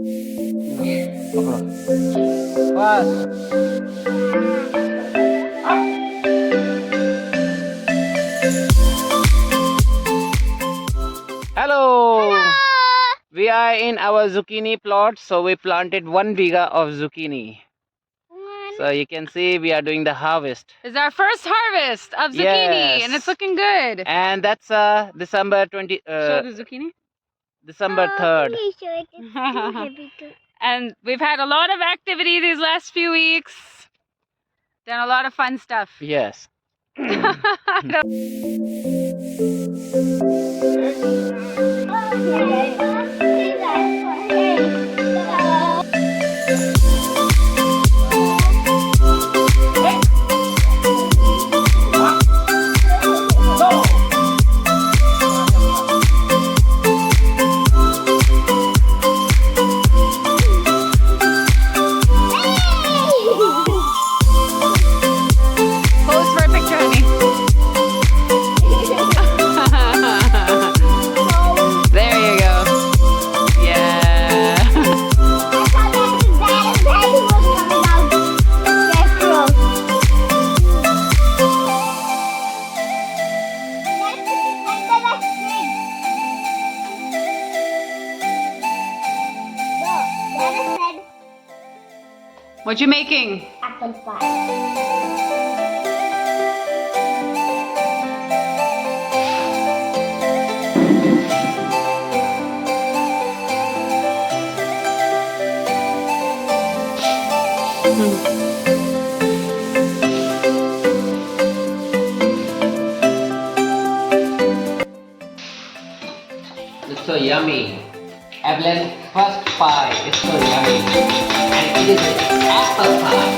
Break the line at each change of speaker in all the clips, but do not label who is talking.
Hello. We are in our zucchini plot, so we planted 1 biga of zucchini. So you can see we are doing the harvest.
It's our first harvest of zucchini, and it's
Yes.
looking good.
And that's December 20
Show the zucchini.
December 3rd.
Please show it. It's too heavy to.
And we've had a lot of activity these last few weeks. Done a lot of fun stuff.
Yes.
Pose for a picture, honey. There you go. Yeah. What you making?
Apple pie.
It's so yummy. Evelyn's first pie is so yummy. And it is an apple pie.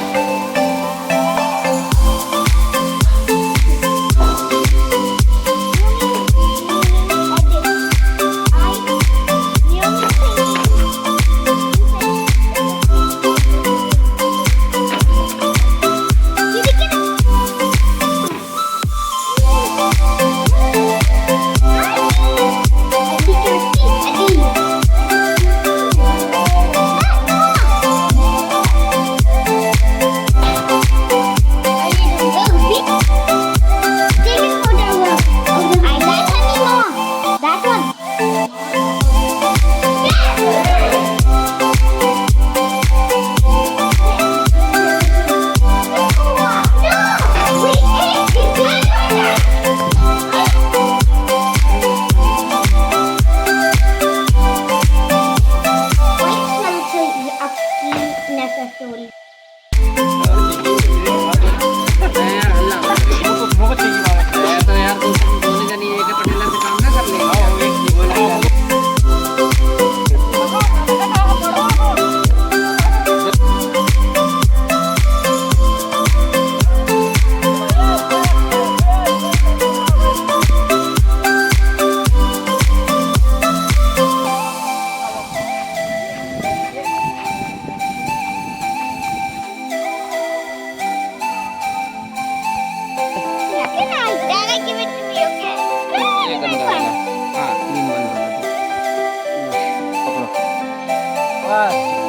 Wow.